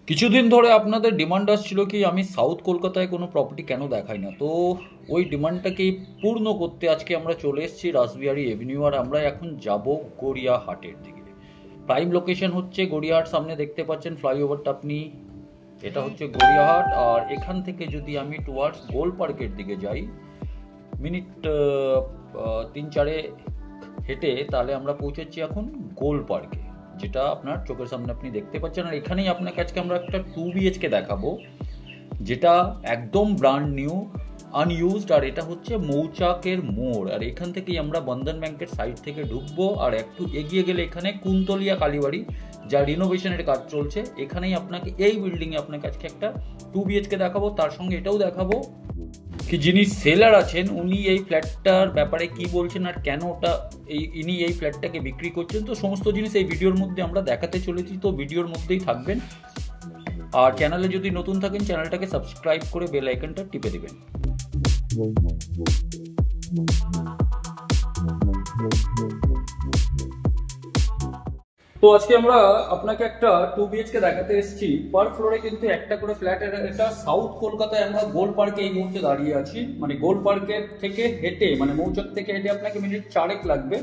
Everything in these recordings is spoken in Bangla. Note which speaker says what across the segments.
Speaker 1: কিছুদিন ধরে আপনাদের ডিমান্ড আসছিল কি আমি সাউথ কলকাতায় কোনো প্রপার্টি কেন দেখাই না, তো ওই ডিমান্ডটাকেই পূর্ণ করতে আজকে আমরা চলে এসেছি রাসবিহারী এভিনিউ। আর আমরা এখন যাব গড়িয়াহাটের দিকে। প্রাইম লোকেশন হচ্ছে গড়িয়াহাট, সামনে দেখতে পাচ্ছেন ফ্লাইওভারটা আপনি, এটা হচ্ছে গড়িয়াহাট। আর এখান থেকে যদি আমি টুয়ার্ডস গোল পার্কের দিকে যাই মিনিট 3-4 হেঁটে, তাহলে আমরা পৌঁছেছি এখন গোল পার্কে, যেটা আপনার চোখের সামনে আপনি দেখতে পাচ্ছেন। আর এখানেই আপনাকে আজকে আমরা একটা 2 BHK দেখাবো, যেটা একদম ব্র্যান্ড নিউ, আনইউজড। আর এটা হচ্ছে মৌচাকের মোড়। আর এখান থেকেই আমরা বন্ধন ব্যাংকের সাইড থেকে ঢুকবো, আর একটু এগিয়ে গেলে এখানে কুন্তলিয়া কালীবাড়ি, যা রিনোভেশনের কাজ চলছে, এখানেই আপনাকে এই বিল্ডিংয়ে আপনাকে আজকে একটা 2 BHK দেখাবো। তার সঙ্গে এটাও দেখাবো কি যিনি সেলার আছেন উনি এই ফ্ল্যাটটার ব্যাপারে কি বলছেন আর কেন ওটা ইনি এই ফ্ল্যাটটাকে বিক্রি করছেন। তো সমস্ত জিনিস এই ভিডিওর মধ্যে আমরা দেখাতে চলেছি, তো ভিডিওর মধ্যেই থাকবেন। আর চ্যানেলে যদি নতুন থাকেন চ্যানেলটাকে সাবস্ক্রাইব করে বেল আইকনটা টিপে দিবেন। তো আজকে আমরা আপনাকে একটা 2 BHK দেখাতে এসেছি। পার ফ্লোরে কিন্তু একটা করে ফ্ল্যাট। এটা সাউথ কলকাতায় আমরা গোল পার্কে এই মুহূর্তে দাঁড়িয়ে আছি। মানে গোল পার্কের থেকে হেঁটে, মানে মৌচাক থেকে হেঁটে আপনাকে মিনিট 4 লাগবে।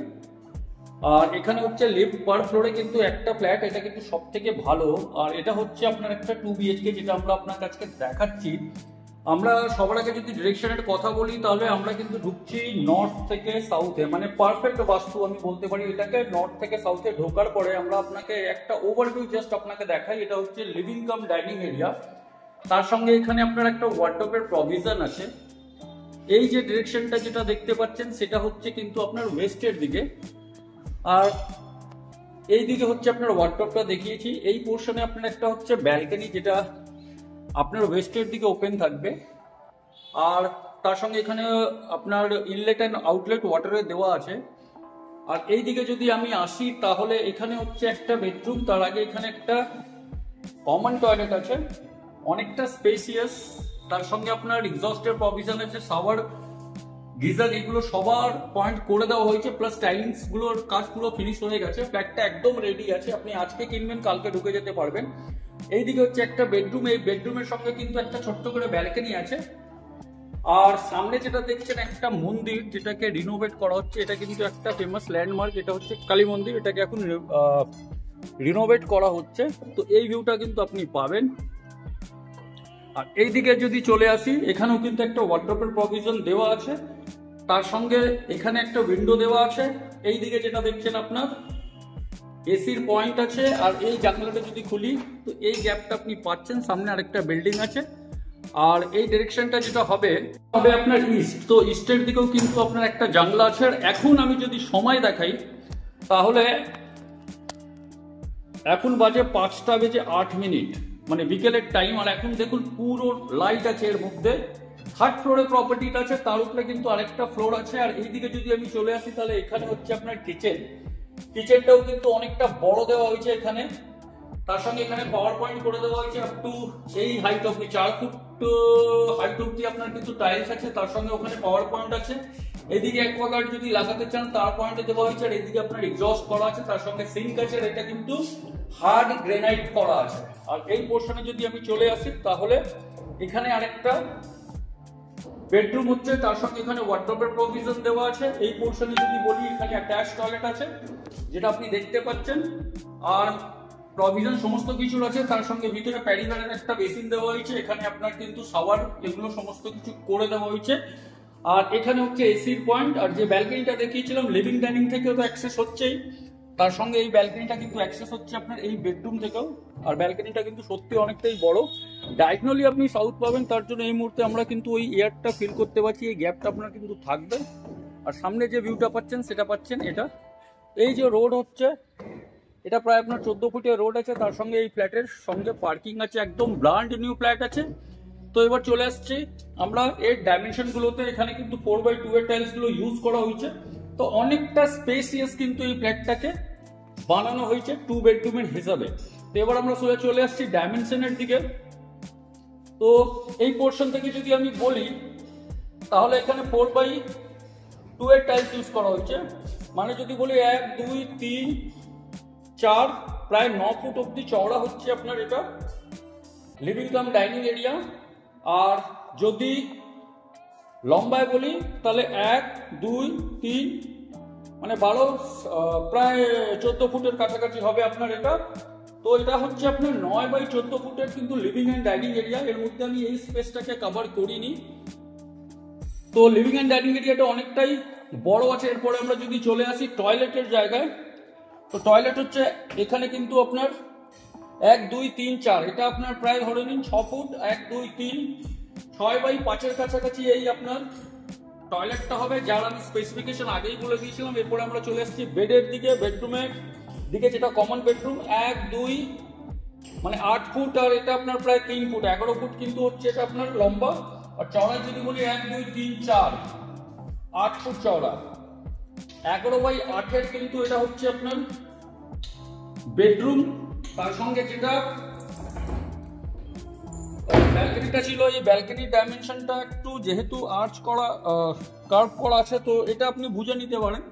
Speaker 1: আর এখানে হচ্ছে লিফট, পার ফ্লোরে কিন্তু একটা ফ্ল্যাট, এটা কিন্তু সব থেকে ভালো। আর এটা হচ্ছে আপনার একটা 2 BHK, যেটা আমরা আপনার কাছে দেখাচ্ছি। আমরা সবার আগে যদি ডিরেকশনের কথা বলি, তাহলে আমরা কিন্তু ঢুকছি নর্থ থেকে সাউথে, মানে পারফেক্ট বাস্তু আমি বলতে পারি এটাকে। নর্থ থেকে সাউথে ঢোকার পরে আমরা আপনাকে একটা ওভারভিউ জাস্ট আপনাকে দেখাই। এটা হচ্ছে লিভিং কাম ডাইনিং এরিয়া, তার সঙ্গে এখানে আপনার একটা ওয়ার্ডরোবের প্রভিশন আছে। এই যে ডিরেকশনটা যেটা দেখতে পাচ্ছেন সেটা হচ্ছে কিন্তু আপনার ওয়েস্টের দিকে, আর এই দিকে হচ্ছে আপনার ওয়ার্ডরোবটা দেখিয়েছি। এই পোর্শনে আপনার একটা হচ্ছে ব্যালকনি, যেটা আপনার ওয়েস্টের দিকে ওপেন থাকবে। আর তার সঙ্গে এখানে আপনার ইনলেট অ্যান্ড আউটলেট ওয়াটারে দেওয়া আছে। আর এই দিকে যদি আমি আসি, তাহলে এখানে হচ্ছে একটা বেডরুম, তার আগে এখানে একটা কমন টয়লেট আছে, অনেকটা স্পেসিয়াস। তার সঙ্গে আপনার এক্সস্টের প্রভিশন আছে, শাওয়ার, গিজার, এগুলো সবার পয়েন্ট করে দেওয়া হয়েছে। প্লাস টাইলিংস গুলোর কাজ পুরো ফিনিশ হয়ে গেছে। ফ্ল্যাটটা একদম রেডি আছে, আপনি আজকে কিনবেন কালকে ঢুকে যেতে পারবেন। এইদিকে হচ্ছে একটা বেডরুম, এই বেডরুমের সঙ্গে কিন্তু একটা ছোট্ট করে ব্যালকনি আছে। আর সামনে যেটা দেখছেন একটা মন্দির, যেটাকে রিনোভেট করা হচ্ছে। এটা কিন্তু একটা ফেমাস ল্যান্ডমার্ক, এটা হচ্ছে কালী মন্দির, এটাকে এখন রিনোভেট করা হচ্ছে। তো এই ভিউটা কিন্তু আপনি পাবেন। আর এইদিকে যদি চলে আসি, এখানেও কিন্তু একটা ওয়ার্ডরোবের প্রভিশন দেওয়া আছে, তার সঙ্গে এখানে একটা উইন্ডো দেওয়া আছে। এইদিকে যেটা দেখছেন আপনার এসির পয়েন্ট আছে। আর এই জানলাটা যদি খুলি, তো এই গ্যাপটা আপনি পাচ্ছেন, সামনে আরেকটা বিল্ডিং আছে। আর এই ডিরেকশনটা যেটা হবে হবে আপনার ইস্ট, তো ইস্টের দিকেও কিন্তু আপনার একটা জানলা আছে। আর এখন আমি যদি সময় দেখাই, তাহলে এখন বাজে 5:08, মানে বিকেলের টাইম। আর এখন দেখুন পুরো লাইট আছে এর মধ্যে। 3rd ফ্লোরে প্রপার্টিটা আছে, তার উপরে কিন্তু আরেকটা ফ্লোর আছে। আর এইদিকে যদি আমি চলে আসি, তাহলে এখানে হচ্ছে আপনার কিচেন। কিচেনটাও কিন্তু অনেকটা বড় দেওয়া হয়েছে এখানে। তার সঙ্গে এখানে পাওয়ার পয়েন্ট করে দেওয়া হয়েছে আপ টু এই হাইট অব্দি, 4 ফুট হাইট অব্দি আপনার কিন্তু টাইলস আছে। তার সঙ্গে ওখানে পাওয়ার পয়েন্ট আছে। এদিকে অ্যাকোয়াগার্ড যদি লাগাতে চান তার পয়েন্টে দেওয়া হয়েছে। আর এদিকে আপনার এক্সস্ট করা আছে, তার সঙ্গে সিঙ্ক আছে। আর এটা কিন্তু হার্ড গ্রেনাইট করা আছে। আর এই পোর্শনে যদি আমি চলে আসি, তাহলে এখানে আরেকটা বেডরুম হচ্ছে, তার সঙ্গে এখানে ওয়ার্ডরোবের প্রভিশন দেওয়া আছে। এই পোর্শনে যদি বলি, এখানে অ্যাটাচ টয়লেট আছে, যেটা আপনি দেখতে পাচ্ছেন। আর প্রভিশন সমস্ত কিছুর আছে, তার সঙ্গে ভিতরে প্যারিভ্যানের একটা বেসিন দেওয়া হয়েছে। এখানে আপনার কিন্তু শাওয়ার, এগুলো সমস্ত কিছু করে দেওয়া হয়েছে। আর এখানে হচ্ছে এসির পয়েন্ট। আর যে ব্যালকনিটা দেখিয়েছিলাম লিভিং ডাইনিং থেকেও তো অ্যাক্সেস হচ্ছেই, তার সঙ্গে এই ব্যালকনিটা কিন্তু অ্যাক্সেস হচ্ছে আপনার এই বেডরুম থেকেও। আর ব্যালকনিটা কিন্তু সত্যি অনেকটাই বড়। ডায়াগনালি আপনি সাউথ পাবেন, তার জন্য এই মুহূর্তে আমরা কিন্তু ওই এয়ারটা ফিল করতে পারছি, এই গ্যাপটা আপনার কিন্তু থাকবে। আর সামনে যে ভিউটা পাচ্ছেন সেটা পাচ্ছেন এটা। এই যে রোড হচ্ছে, এটা প্রায় আপনার 14 ফুটের রোড আছে, তার সঙ্গে এই ফ্ল্যাটের সঙ্গে পার্কিং আছে, একদম ব্র্যান্ড নিউ ফ্ল্যাট আছে। তো এবার চলে আসছি আমরা এর ডাইমেনশন গুলোতে। এখানে কিন্তু 4x2 এর টাইলস গুলো ইউজ করা হয়েছে। তো অনেকটা স্পেসিয়াস কিন্তু এই ফ্ল্যাটটাকে বানানো হয়েছে 2 বেডরুমের হিসাবে। তো এবার আমরা চলে আসছি ডাইমেনশনের দিকে। তো এই পোর্শন থেকে যদি আমি বলি, তাহলে এখানে 4x2 এর টাইলস ইউজ করা হয়েছে। মানে যদি বলি 1, 2, 3, 4, প্রায় 9 ফুট অব্দি চওড়া হচ্ছে আপনার এটা। Living cum dining area. আর যদি লম্বায় বলি তাহলে 1, 2, 3 মানে 12 প্রায় 14 ফুটের কাছাকাছি হবে আপনার এটা। তো এটা হচ্ছে আপনার 9 বাই 14 ফুটের কিন্তু লিভিং অ্যান্ড ডাইনিং এরিয়া। এর মধ্যে আমি এই স্পেসটাকে কভার করিনি। তো লিভিং অ্যান্ড ডাইনিং এরিয়াটা অনেকটাই বড় আছে। এরপরে আমরা যদি চলে আসি টয়লেটের জায়গায়, তো টয়লেট হচ্ছে এখানে কিন্তু আপনার 1, 2, 3, 4 এটা আপনার প্রায় ধরে নিন 6 ফুট, 1, 2, 3, 6 বাই 5-এর কাছাকাছি এই আপনার টয়লেটটা হবে, যার আমি স্পেসিফিকেশন আগেই বলে দিয়েছিলাম। এরপরে আমরা চলে আসছি বেডের দিকে, বেডরুমের দিকে, যেটা কমন বেডরুম 1, 2 মানে 8 ফুট, আর এটা আপনার প্রায় 3 ফুট, 11 ফুট কিন্তু হচ্ছে এটা আপনার লম্বা। আর চওড়া যদি বলি 1, 2, 3, 4 8 ফুট চওড়া, 11 বাই 8-এর কিন্তু এটা হচ্ছে আপনার বেডরুম। তার সঙ্গে যেটা ব্যালকনিটা ছিল, এই ব্যালকনির ডাইমেনশনটা একটু যেহেতু আর্চ করা কার্ভ করা আছে, তো এটা আপনি বুঝে নিতে পারেন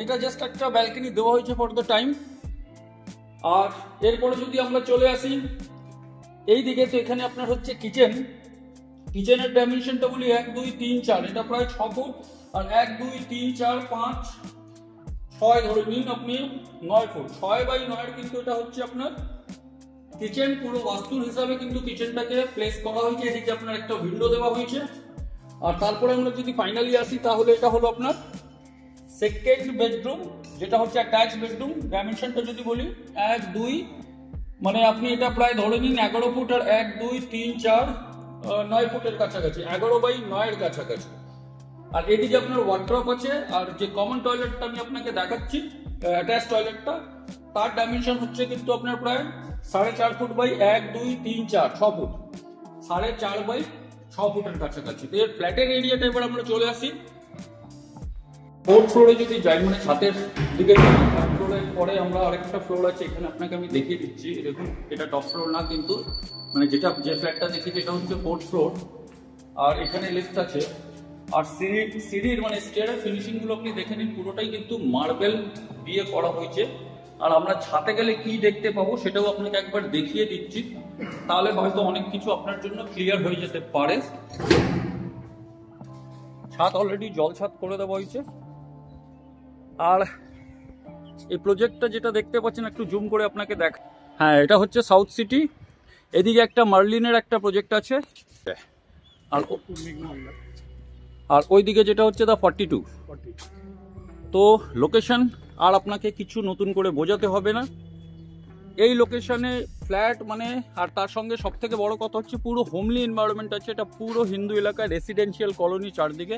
Speaker 1: এটা জাস্ট একটা ব্যালকনি দেওয়া হয়েছে ফর দ্য টাইম। আর এরপরে যদি আমরা চলে আসি এই দিকে, তো এখানে আপনার হচ্ছে কিচেনের ডাইমেনশনটা বলি 1, 2, 3, 4 এটা প্রায় 6 ফুট, আর 1, 2, 3, 4, 5, 6 ধরে নিন আপনি 9 ফুট, 6 বাই 9 কিন্তু এটা হচ্ছে আপনার কিচেন। পুরো বাস্তুর হিসাবে কিন্তু কিচেনটাকে প্লেস করা হয়েছে। এদিকে আপনার একটা উইন্ডো দেওয়া হয়েছে। আর তারপরে আমরা যদি ফাইনালি আসি তাহলে এটা হলো আপনার সেকেন্ড বেডরুম, যেটা হচ্ছে অ্যাটাচ বেডরুম। ডাইমেনশনটা যদি বলি 1, 2 মানে আপনি এটা প্রায় ধরে নিন 11 ফুট, আর 1, 2, 3, 4 9 ফুটের কাছাকাছি, 11 বাই 9-এর কাছাকাছি। আর এদিকে আপনার ওয়ার্ড্রপ আছে। আর যে কমন টয়লেটটা আমি আপনাকে দেখাচ্ছি, অ্যাটাচ টয়লেটটা, তার ডাইমেনশন হচ্ছে কিন্তু আপনার প্রায় 4.5 ফুট বাই 1, 2, 3, 4 6 ফুট, 4.5 বাই 6 ফুটের কাছাকাছি। তো এর ফ্ল্যাটের এরিয়াটা এবার আমরা চলে আসি ফোর্থ ফ্লোরে যদি যাই, মানে ছাদের দিকে। থার্ড ফ্লোরের পরে আমরা আরেকটা ফ্লোর আছে, এখানে আপনাকে আমি দেখিয়ে দিচ্ছি। দেখুন এটা টপ ফ্লোর না, কিন্তু মানে যে ফ্ল্যাটটা দেখেছি এটা হচ্ছে ফোর্থ ফ্লোর। আর এখানে লিফট আছে। আর সিঁড়ির মানে স্টেয়ারের ফিনিশিং গুলো আপনি দেখে নিন, পুরোটাই কিন্তু মার্বেল দিয়ে করা হয়েছে। আর আমরা ছাদে গেলে কি দেখতে পাবো সেটাও আপনাকে একবার দেখিয়ে দিচ্ছি, তাহলে হয়তো অনেক কিছু আপনার জন্য ক্লিয়ার হয়ে যেতে পারে। ছাদ অলরেডি জল ছাদ করে দেওয়া হয়েছে। আর এই প্রজেক্টটা যেটা দেখতে পাচ্ছেন, একটু জুম করে আপনাকে দেখ, হ্যাঁ এটা হচ্ছে সাউথ সিটি। এদিকে একটা মার্লিনের একটা প্রজেক্ট আছে, আর ওইদিকে যেটা হচ্ছে দা 42। তো লোকেশন আর আপনাকে কিছু নতুন করে বোঝাতে হবে না। এই লোকেশনে ফ্ল্যাট মানে, আর তার সঙ্গে সব থেকে বড় কথা হচ্ছে পুরো হোমলি এনভায়রনমেন্ট আছে। এটা পুরো হিন্দু এলাকা, রেসিডেন্সিয়াল কলোনি চারদিকে।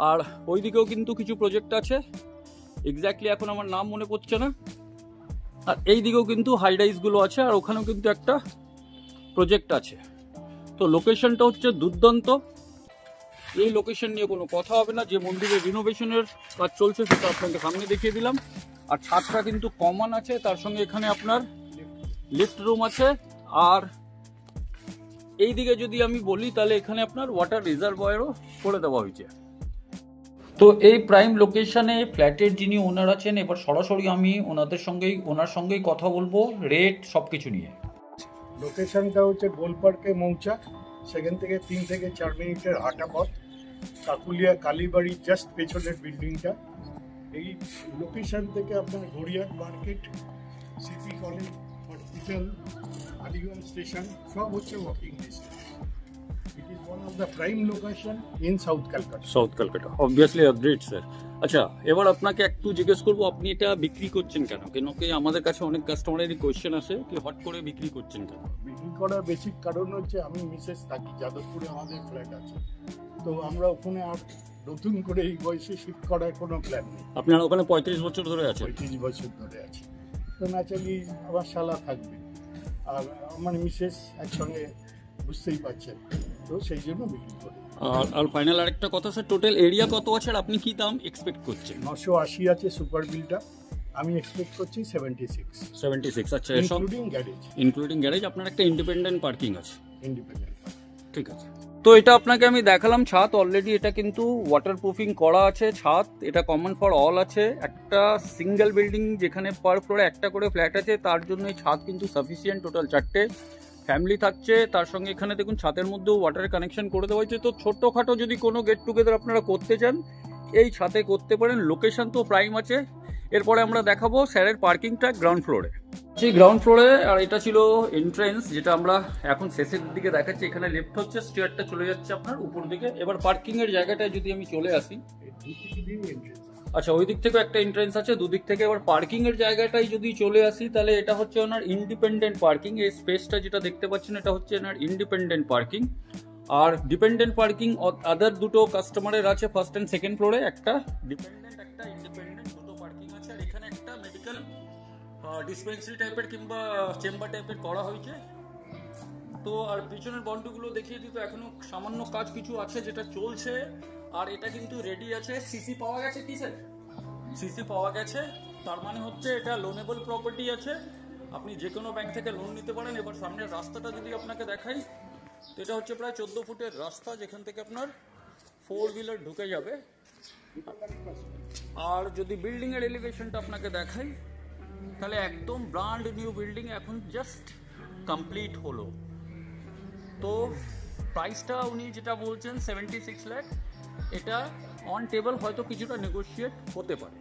Speaker 1: আর ওইদিকেও কিন্তু কিছু প্রজেক্ট আছে, এক্স্যাক্টলি এখন আমার নাম মনে পড়ছে না। আর এই দিকেও কিন্তু হাই রাইজগুলো আছে, আর ওখানেও কিন্তু একটা প্রজেক্ট আছে। তো লোকেশনটা হচ্ছে দুর্দান্ত। এই লোকেশন নিয়ে কোনো কথা হবে না। যে মন্দিরের রিনোভেশনের কাজ চলছে সেটা আপনাকে সামনে দেখিয়ে দিলাম। আর ছাদটা কিন্তু কমন আছে, তার সঙ্গে এখানে আপনার লিফট রুম আছে। আর এই দিকে যদি আমি বলি তাহলে এখানে আপনার ওয়াটার রিজার্ভয়ারও করে দেওয়া হয়েছে। তো এই প্রাইম লোকেশনে ফ্ল্যাটের যিনি ওনার আছেন, এবার সরাসরি আমি ওনার সঙ্গেই কথা বলবো রেট সব কিছু নিয়ে।
Speaker 2: লোকেশনটা হচ্ছে গোলপার্কে মৌচাক, সেখান থেকে 3 থেকে 4 মিনিটের হাঁটা পথ। কাকুলিয়া কালীবাড়ি জাস্ট পেছনের বিল্ডিংটা। এই লোকেশন থেকে আপনার গড়িয়ার market, city college, hospital, Aliganj station সব হচ্ছে walking distance. It is one of the prime location in south Calcutta.
Speaker 1: Obviously agreed sir. আচ্ছা, এবার আপনাকে একটু জিজ্ঞেস করবো, আপনি এটা বিক্রি করছেন কেন? কেন কি আমাদের কাছে অনেক কাস্টমারেরই কোয়েশ্চেন আসে কি হট করে বিক্রি করছেন কেন?
Speaker 2: বিক্রি করার বেসিক কারণ হচ্ছে আমি মিসেস থাকি যাদবপুরে, আমাদের ফ্ল্যাট আছে। তো আমরা ওখানে আর নতুন করে এই বয়সে শিফট করার কোনো প্ল্যান নেই।
Speaker 1: আপনার ওখানে 35 বছর ধরে আছে?
Speaker 2: 35 বছর ধরে আছে। তো ন্যাচারালি আমার শালা থাকবে, আর আমার মিসেস একসঙ্গে, বুঝতেই পারছেন, তো সেই জন্য বিক্রি করি।
Speaker 1: আর ফাইনাল আরেকটা কথা স্যার, টোটাল এরিয়া কত আছে আর আপনি কি দাম এক্সপেক্ট করছেন?
Speaker 2: 980 আছে সুপার বিলটা, আমি এক্সপেক্ট করছি 76।
Speaker 1: আচ্ছা,
Speaker 2: ইনক্লুডিং গ্যারেজ।
Speaker 1: আপনার একটা ইন্ডিপেন্ডেন্ট পার্কিং আছে?
Speaker 2: ইন্ডিপেন্ডেন্ট।
Speaker 1: ঠিক আছে। তো এটা আপনাকে আমি দেখালাম ছাদ অলরেডি, এটা কিন্তু ওয়াটারপ্রুফিং করা আছে ছাদ। এটা কমন ফর অল আছে। একটা সিঙ্গেল বিল্ডিং যেখানে পার ফ্লোরে একটা করে ফ্ল্যাট আছে, তার জন্য এই ছাদ কিন্তু সাফিসিয়েন্ট। টোটাল 4টে ফ্যামিলি থাকছে, তার সঙ্গে এখানে দেখুন ছাদের মধ্যেও ওয়াটারের কানেকশন করে দেওয়া হয়েছে। তো ছোট্টখাটো যদি কোনো গেট টুগেদার আপনারা করতে চান এই ছাদে করতে পারেন, লোকেশন তো প্রাইম আছে। এরপরে আমরা দেখাবো স্যারের পার্কিংটা গ্রাউন্ড ফ্লোরে। সেই গ্রাউন্ড ফ্লোরে, আর এটা ছিল এন্ট্রেন্স যেটা আমরা এখন শেষের দিকে দেখাচ্ছি। এখানে লেফট হচ্ছে, স্টেয়ারটা চলে যাচ্ছে আপনার উপর দিকে। এবার পার্কিং এর জায়গাটায় যদি আমি চলে আসি, আচ্ছা ওই দিক থেকেও একটা এন্ট্রেন্স আছে, দুদিক থেকে। এবার পার্কিং এর জায়গাটায় যদি চলে আসি তাহলে এটা হচ্ছে ওনার ইন্ডিপেন্ডেন্ট পার্কিং। এই স্পেসটা যেটা দেখতে পাচ্ছেন এটা হচ্ছে ওনার ইন্ডিপেন্ডেন্ট পার্কিং। আর ডিপেন্ডেন্ট পার্কিং আদার দুটো কাস্টমারের আছে ফার্স্ট এন্ড সেকেন্ড ফ্লোরে, একটা ডিপেন্ডেন্ট একটা ইন্ডিপেন্ডেন্ট, দুটো পার্কিং আছে। আর এখানে একটা মেডিকেল ডিসপেন্সারি টাইপের কিংবা চেম্বার টাইপের করা হয়েছে। তো আর পিছনের বন্ডগুলো দেখিয়ে দিই, তো এখনো সামান্য কাজ কিছু আছে যেটা চলছে। আর এটা কিন্তু রেডি আছে। সিসি পাওয়া গেছে, কি স্যার? সিসি পাওয়া গেছে, তার মানে হচ্ছে এটা লোনেবল প্রপার্টি আছে, আপনি যে কোনো ব্যাংক থেকে লোন নিতে পারেন। এবার সামনের রাস্তাটা যদি আপনাকে দেখাই, তো এটা হচ্ছে প্রায় 14 ফুটের রাস্তা, যেখান থেকে আপনার 4 হুইলার ঢুকে যাবে। আর যদি বিল্ডিং এর এলিভেশনটা আপনাকে দেখাই, তাহলে একদম ব্র্যান্ড নিউ বিল্ডিং এখন জাস্ট কমপ্লিট হলো। তো প্রাইসটা উনি যেটা বলছেন 76 লাখ, এটা অন টেবল হয়তো কিছুটা নেগোশিয়েট হতে পারে।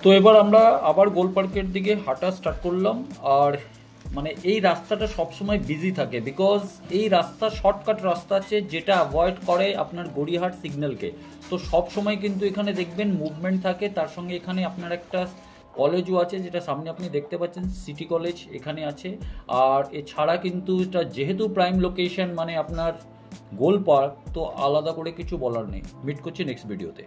Speaker 1: তো এবার আমরা আবার গোল পার্কের দিকে হাঁটা স্টার্ট করলাম। আর মানে এই রাস্তাটা সবসময় বিজি থাকে, বিকজ এই রাস্তা শর্টকাট রাস্তা আছে যেটা অ্যাভয়েড করে আপনার গড়িয়াহাট সিগন্যালকে। তো সব সময় কিন্তু এখানে দেখবেন মুভমেন্ট থাকে। তার সঙ্গে এখানে আপনার একটা কলেজও আছে, যেটা সামনে আপনি দেখতে পাচ্ছেন, সিটি কলেজ এখানে আছে। আর এছাড়া কিন্তু এটা যেহেতু প্রাইম লোকেশন মানে আপনার গোল পার্ক, তো আলাদা করে কিছু বলার নেই। মিট করছি নেক্সট ভিডিওতে।